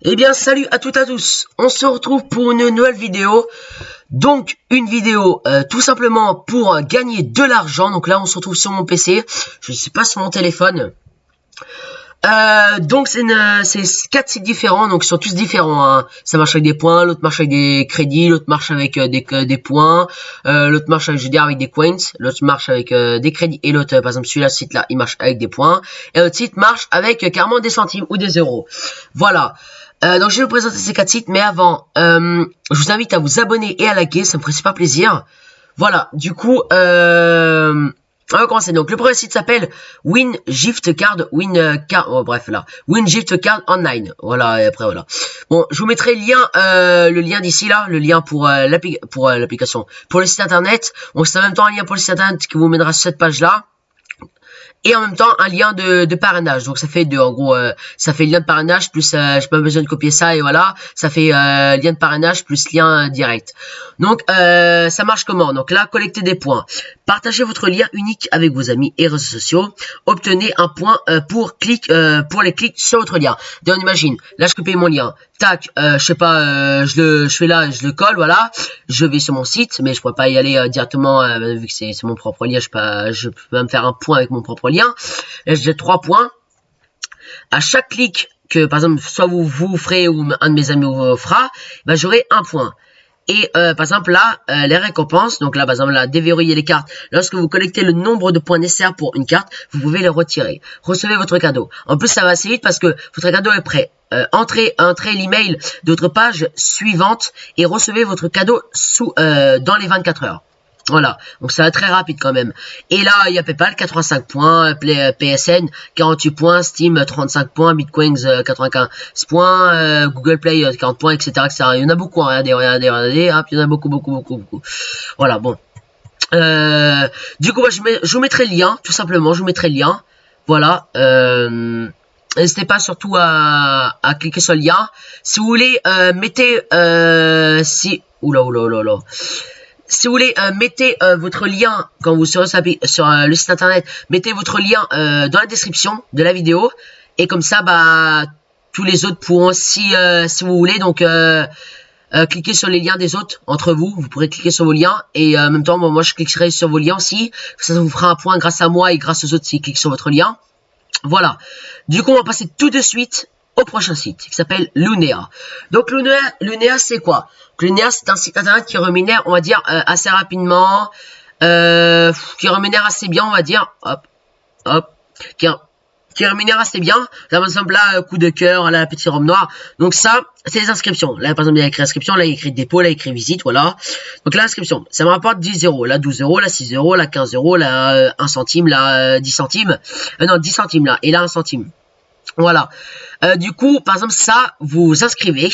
Eh bien, salut à toutes et à tous. On se retrouve pour une nouvelle vidéo. Donc, une vidéo tout simplement pour gagner de l'argent. Donc là, on se retrouve sur mon PC. Je ne suis pas sur mon téléphone. Donc, c'est 4 sites différents. Donc, ils sont tous différents. Hein. Ça marche avec des points, l'autre marche avec des crédits, l'autre marche avec des points, l'autre marche avec, je veux dire, avec des coins, l'autre marche avec des crédits. Et l'autre, par exemple, celui-là, ce site-là, il marche avec des points. Et l'autre site marche avec carrément des centimes ou des euros. Voilà. Donc je vais vous présenter ces 4 sites, mais avant, je vous invite à vous abonner et à liker, ça me ferait super plaisir. Voilà, du coup, on va commencer. Donc le premier site s'appelle WinGiftCard, WinGiftCard Online. Voilà, et après voilà. Bon, je vous mettrai le lien d'ici là, le lien pour l'application, pour le site internet. Bon, c'est en même temps un lien pour le site internet qui vous mènera sur cette page là. Et en même temps un lien de parrainage. Donc ça fait en gros ça fait lien de parrainage plus j'ai pas besoin de copier ça et voilà, ça fait lien de parrainage plus lien direct. Donc ça marche comment? Donc là, collectez des points. Partagez votre lien unique avec vos amis et réseaux sociaux. Obtenez un point pour les clics sur votre lien. Donc on imagine, là je copie mon lien. Tac, je sais pas, je fais là, je le colle, voilà. Je vais sur mon site, mais je pourrais pas y aller directement vu que c'est mon propre lien. Je peux pas me faire un point avec mon propre lien. Là, j'ai 3 points. À chaque clic que, par exemple, soit vous ferez ou un de mes amis vous fera, bah, j'aurai un point. Et par exemple là, les récompenses, donc là par exemple là, déverrouiller les cartes. Lorsque vous collectez le nombre de points nécessaires pour une carte, vous pouvez les retirer. Recevez votre cadeau. En plus ça va assez vite parce que votre cadeau est prêt. Entrez l'email de votre page suivante et recevez votre cadeau dans les 24 heures. Voilà, donc ça va très rapide quand même. Et là, il y a PayPal, 85 points, PSN, 48 points, Steam, 35 points, Bitcoins, 95 points, Google Play, 40 points, etc., etc. Il y en a beaucoup, hein. Regardez, hop, il y en a beaucoup. Voilà, bon. Du coup, moi, je vous mettrai le lien, tout simplement, je vous mettrai le lien. Voilà, n'hésitez pas surtout à cliquer sur le lien. Si vous voulez, mettez, si vous voulez, mettez votre lien quand vous serez sur le site internet, mettez votre lien dans la description de la vidéo et comme ça, bah, tous les autres pourront, si vous voulez, donc cliquer sur les liens des autres entre vous. Vous pourrez cliquer sur vos liens et en même temps, moi, je cliquerai sur vos liens aussi. Ça vous fera un point grâce à moi et grâce aux autres s'ils cliquent sur votre lien. Voilà. Du coup, on va passer tout de suite au prochain site qui s'appelle Lunea. Donc Lunea c'est quoi? Lunea c'est un site internet qui rémunère, on va dire, assez rapidement, qui rémunère assez bien, on va dire, qui rémunère assez bien. Là, par exemple, là, coup de cœur, là, petit rhum noir. Donc ça, c'est les inscriptions. Là, par exemple, il y a écrit inscription, là, il y a écrit dépôt, là, il y a écrit visite, voilà. Donc là, inscription, ça me rapporte 10 euros, là, 12 euros, là, 6 euros, là, 15 euros, là, 1 centime, là, 10 centimes. Non, 10 centimes, là, et là, 1 centime. Voilà. Du coup, par exemple, ça, vous inscrivez.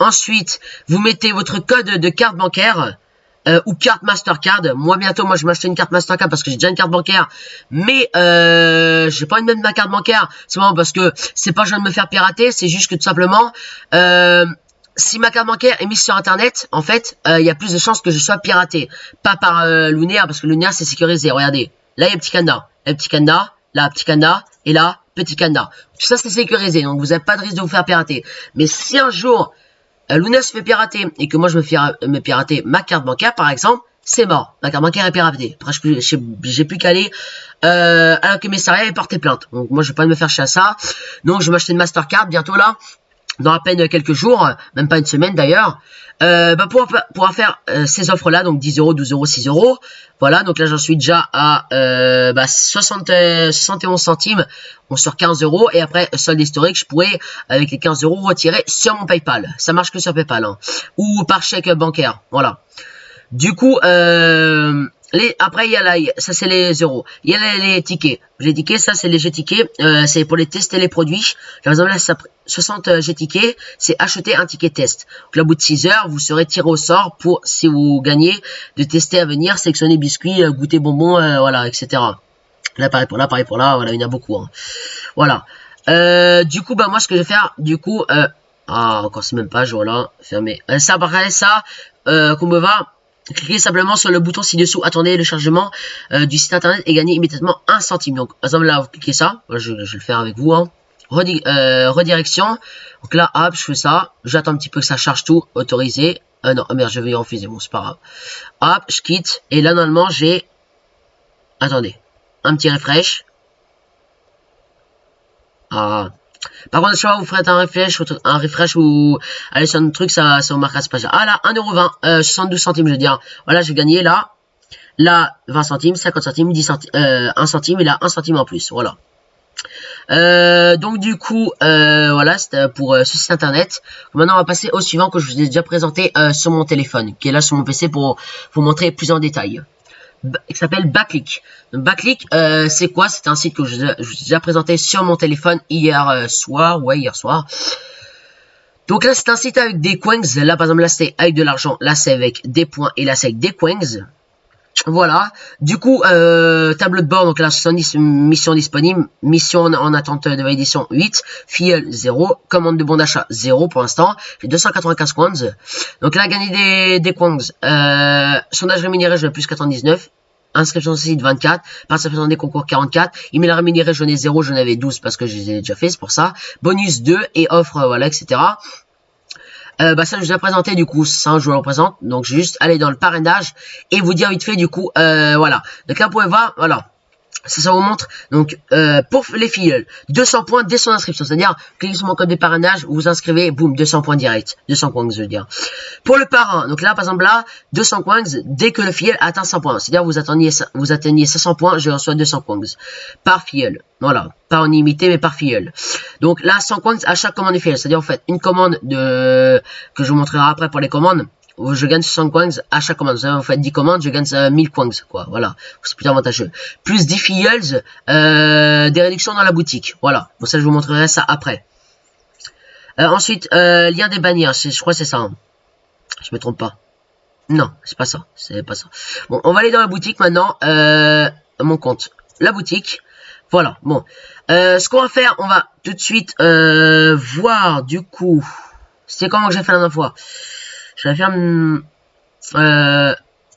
Ensuite, vous mettez votre code de carte bancaire ou carte Mastercard. Moi, bientôt, je vais m'acheter une carte Mastercard parce que j'ai déjà une carte bancaire. Mais j'ai pas envie de mettre ma carte bancaire. C'est vraiment parce que c'est pas je viens de me faire pirater. C'est juste que tout simplement, si ma carte bancaire est mise sur Internet, en fait, il y a plus de chances que je sois piraté. Pas par Lunea, parce que Lunea, c'est sécurisé. Regardez. Là, il y a un petit cadenas. Là, petit cadenas. Là, petit cadenas. Et là, petit cadenas. Tout ça, c'est sécurisé. Donc, vous n'avez pas de risque de vous faire pirater. Mais si un jour, Lunea se fait pirater et que moi, je me pirater ma carte bancaire, par exemple, c'est mort. Ma carte bancaire est piratée. Après, j'ai plus qu'à aller à un commissariat et porter plainte. Donc, moi, je vais pas me faire chier à ça. Donc, je vais m'acheter une Mastercard bientôt là. Dans à peine quelques jours, même pas une semaine d'ailleurs, pour faire ces offres-là, donc 10 euros, 12 euros, 6 euros. Voilà, donc là j'en suis déjà à 71 centimes sur 15 euros. Et après, solde historique, je pourrais, avec les 15 euros, retirer sur mon PayPal. Ça marche que sur PayPal, hein, ou par chèque bancaire. Voilà. Du coup, après, il y a ça c'est les euros. Il y a les tickets. Les tickets, ça c'est les G-tickets. C'est pour les tester les produits. Par exemple, là, 60 G-tickets, c'est acheter un ticket test. Donc là, au bout de 6 heures, vous serez tiré au sort pour, si vous gagnez, de tester à venir, sélectionner biscuits, goûter bonbons, voilà, etc. Là, pareil pour là, voilà, il y en a beaucoup. Hein. Voilà. Du coup, bah moi, ce que je vais faire, du coup, encore c'est même page, voilà, fermé. Ça, pareil, ça, qu'on me va. Cliquez simplement sur le bouton ci-dessous, attendez le chargement du site internet et gagnez immédiatement 1 centime. Donc, par exemple, là, vous cliquez ça. Je vais le faire avec vous. Hein. redirection. Donc là, hop, je fais ça. J'attends un petit peu que ça charge tout. Autoriser. Non, oh merde, je vais y refuser. Bon, c'est pas grave. Hop, je quitte. Et là, normalement, j'ai... Attendez. Un petit refresh. Ah. Par contre, je sais pas, vous ferez un refresh ou allez sur un truc, ça vous marquera ce page. Ah là, 1,20€, 72 centimes, je veux dire. Voilà, j'ai gagné là. Là, 20 centimes, 50 centimes, 10 centimes, 1 centime et là, 1 centime en plus. Voilà. Donc du coup, voilà, c'était pour ce site internet. Maintenant, on va passer au suivant que je vous ai déjà présenté sur mon téléphone, qui est là sur mon PC pour vous montrer plus en détail. Qui s'appelle Backlick. Donc, Backlick, c'est quoi? C'est un site que je vous ai déjà présenté sur mon téléphone hier soir. Ouais, hier soir. Donc là, c'est un site avec des coins. Là, par exemple, là, c'est avec de l'argent. Là, c'est avec des points. Et là, c'est avec des coins. Voilà. Du coup, tableau de bord. Donc là, 70 missions disponibles. Mission en attente de validation 8. Filleul 0. Commande de bon d'achat 0 pour l'instant. J'ai 295 coins. Donc là, gagner des coins. Sondage rémunéré, je vais plus 99. Inscription sur site 24. Participation des concours 44. Email rémunéré, j'en ai 0. J'en avais 12 parce que je les ai déjà fait. C'est pour ça. Bonus 2 et offre, voilà, etc. Ça je vous ai présenté du coup, ça je vous le représente, donc je vais juste aller dans le parrainage et vous dire vite fait du coup, voilà, donc là vous pouvez voir, voilà, ça vous montre, donc pour les filles, 200 points dès son inscription, c'est-à-dire, cliquez sur mon code de parrainage, vous vous inscrivez, boum, 200 points direct, 200 coins je veux dire. Pour le parrain, donc là par exemple là, 200 coins dès que le filleul atteint 100 points, c'est-à-dire vous atteignez 500 points, je reçois 200 coins par filleul, voilà, pas en illimité mais par filleul. Donc là 100 coins à chaque commande filleul, c'est-à-dire vous faites une commande que je vous montrerai après pour les commandes, je gagne 60 coins à chaque commande. Vous faites 10 commandes, je gagne 1000 coins, quoi. Voilà. C'est plus avantageux. Plus 10 filleuls, des réductions dans la boutique. Voilà. Bon, ça, je vous montrerai ça après. Ensuite, lien des bannières. Je crois que c'est ça. Hein. Je me trompe pas. Non, c'est pas ça. C'est pas ça. Bon, on va aller dans la boutique maintenant. Mon compte. La boutique. Voilà. Bon. Ce qu'on va faire, on va tout de suite voir, du coup. C'était comment que j'ai fait la dernière fois. Je vais faire je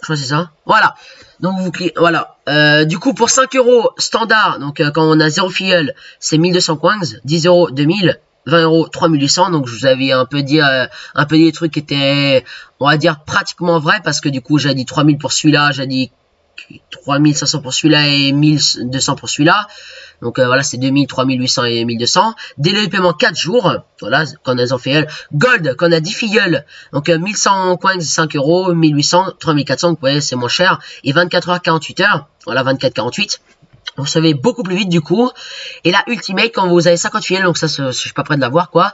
crois que c'est ça. Voilà. Donc vous cliquez, voilà. Du coup pour 5 € standard, donc quand on a 0 filleul, c'est 1200 coins, 10 € 2000, 20 € 3800. Donc je vous avais un peu dit des trucs qui étaient, on va dire, pratiquement vrais, parce que du coup j'ai dit 3000 pour celui-là, j'ai dit 3500 pour celui-là et 1200 pour celui-là. Donc voilà, c'est 2000, 3800 et 1200. Délai de paiement 4 jours. Voilà, quand on a 0 filleul. Gold, quand on a 10 filleuls. Donc 1100 coins, 5 €. 1800, 3400. Donc vous voyez, c'est moins cher. Et 24 heures, 48 heures. Voilà, 24-48. Vous recevez beaucoup plus vite du coup. Et là, Ultimate, quand vous avez 50 filleuls, donc ça, je suis pas prêt de l'avoir, quoi.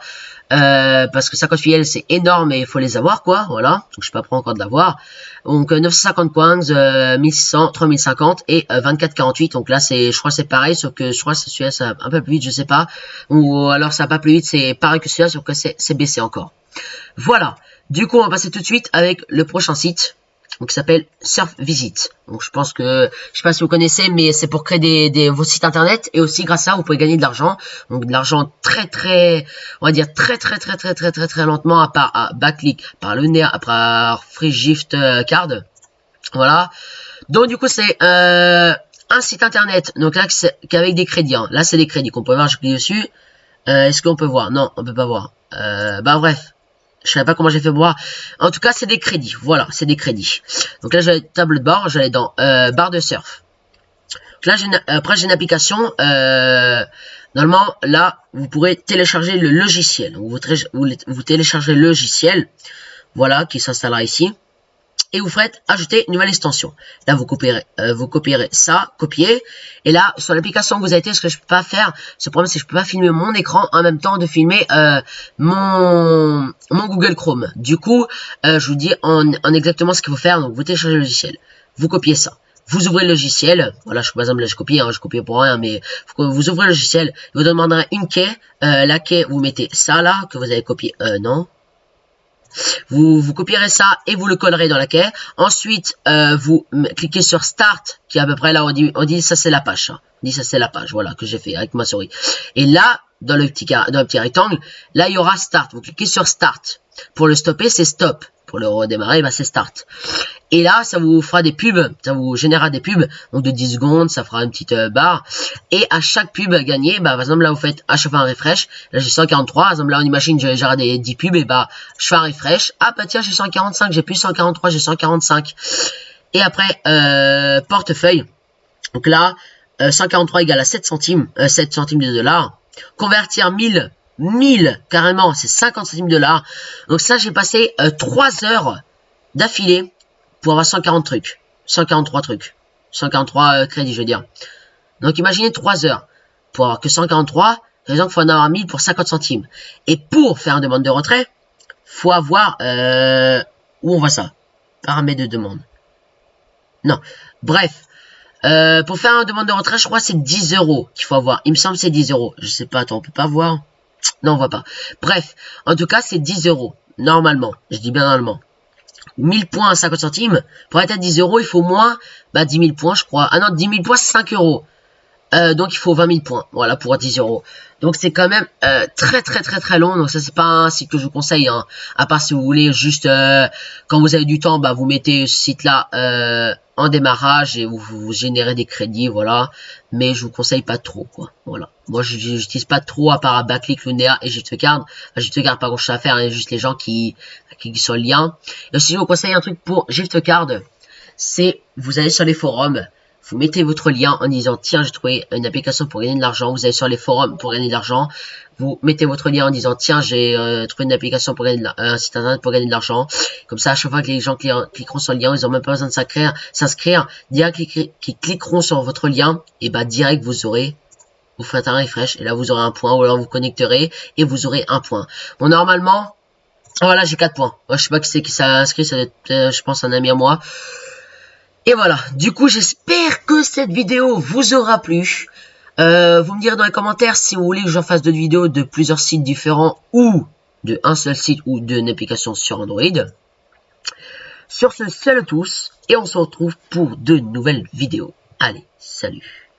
Parce que 50 filleuls, c'est énorme et il faut les avoir, quoi. Voilà. Donc je suis pas prêt encore de l'avoir. Donc 950 coins, 1600, 3050 et 24-48. Donc là, je crois que c'est pareil, sauf que je crois que celui-là, ça va un peu plus vite, je sais pas. Ou alors ça va pas plus vite, c'est pareil que celui-là, sauf que c'est baissé encore. Voilà. Du coup, on va passer tout de suite avec le prochain site. Donc, qui s'appelle Surf Visit. Donc, je pense que, je sais pas si vous connaissez, mais c'est pour créer vos sites internet. Et aussi, grâce à ça, vous pouvez gagner de l'argent. Donc, de l'argent très, on va dire très lentement, à part à Backlick, par le NER, par Free Gift Card. Voilà. Donc, du coup, c'est, un site internet. Donc là, qu'avec des crédits. Hein. Là, c'est des crédits qu'on peut voir. Je clique dessus. Est-ce qu'on peut voir? Non, on peut pas voir. Bref. Je savais pas comment j'ai fait pour voir. En tout cas, c'est des crédits. Voilà, c'est des crédits. Donc là, j'ai table de bord. J'allais dans barre de surf. Donc là, après, j'ai une application. Normalement, là, vous pourrez télécharger le logiciel. Donc, vous téléchargez le logiciel. Voilà, qui s'installera ici. Et vous faites ajouter une nouvelle extension. Là, vous copierez ça, copier. Et là, sur l'application que vous avez été, ce que je peux pas faire, ce problème, c'est que je peux pas filmer mon écran en même temps de filmer mon Google Chrome. Du coup, je vous dis en exactement ce qu'il faut faire. Donc, vous téléchargez le logiciel, vous copiez ça. Vous ouvrez le logiciel, voilà, par exemple, là, je copie, hein, je copie pour rien, mais vous ouvrez le logiciel, il vous demandera une quai. La quai, vous mettez ça là, que vous avez copié, non. Vous copierez ça et vous le collerez dans la quai. Ensuite, vous cliquez sur Start, qui est à peu près là, on dit ça c'est la page. Hein. On dit ça c'est la page, voilà, que j'ai fait avec ma souris. Et là, dans le petit rectangle, là il y aura Start. Vous cliquez sur Start. Pour le stopper, c'est Stop. pour le redémarrer, bah c'est start. Et là, ça vous fera des pubs, ça vous générera des pubs, donc de 10 secondes, ça fera une petite barre. Et à chaque pub gagnée, bah par exemple là vous faites à chaque fois un refresh, là j'ai 143, par exemple là on imagine j'ai des 10 pubs, et bah je fais un refresh, ah bah tiens j'ai 145, j'ai plus 143, j'ai 145. Et après, portefeuille, donc là, 143 égale à 7 centimes, 7 centimes de dollars. Convertir 1000 carrément, c'est 50 centimes de dollars. Donc ça, j'ai passé 3 heures d'affilée pour avoir 140 trucs. 143 trucs. 143 crédits, je veux dire. Donc imaginez 3 heures. Pour avoir que 143, par exemple, il faut en avoir 1000 pour 50 centimes. Et pour faire une demande de retrait, faut avoir... où on voit ça? Paramètres de demande. Non. Bref. Pour faire une demande de retrait, je crois que c'est 10 € qu'il faut avoir. Il me semble que c'est 10 €. Je sais pas, attends, on peut pas voir. Non, on voit pas. Bref, en tout cas, c'est 10 €. Normalement. Je dis bien normalement. 1000 points à 50 centimes. Pour être à 10 €, il faut moins 10 000 points, je crois. Ah non, 10 000 points, c'est 5 €. Donc il faut 20 000 points, voilà, pour 10 €. Donc c'est quand même très long. Donc ça c'est pas un site que je vous conseille, hein. À part si vous voulez juste quand vous avez du temps, bah vous mettez ce site là en démarrage et vous générez des crédits, voilà. Mais je vous conseille pas trop, quoi. Voilà. Moi j'utilise pas trop à part à Backclick, Lunea et Giftcard. Giftcard par contre je sais à faire, hein, juste les gens qui sont le lien. Et aussi je vous conseille un truc pour Giftcard, c'est vous allez sur les forums. Vous mettez votre lien en disant tiens j'ai trouvé une application pour gagner de l'argent. Vous allez sur les forums pour gagner de l'argent. Vous mettez votre lien en disant tiens j'ai trouvé une application pour gagner un site internet pour gagner de l'argent. Comme ça à chaque fois que les gens cliqueront sur le lien, ils n'ont même pas besoin de s'inscrire. Direct qu'ils cliqueront sur votre lien et bah direct vous faites un refresh et là vous aurez un point, ou alors vous connecterez et vous aurez un point. Bon normalement voilà j'ai 4 points. Moi, je sais pas qui c'est qui s'est inscrit, ça doit être je pense un ami à moi. Et voilà, du coup j'espère que cette vidéo vous aura plu. Vous me direz dans les commentaires si vous voulez que j'en fasse d'autres vidéos de plusieurs sites différents ou de un seul site ou d'une application sur Android. Sur ce, salut à tous et on se retrouve pour de nouvelles vidéos. Allez, salut.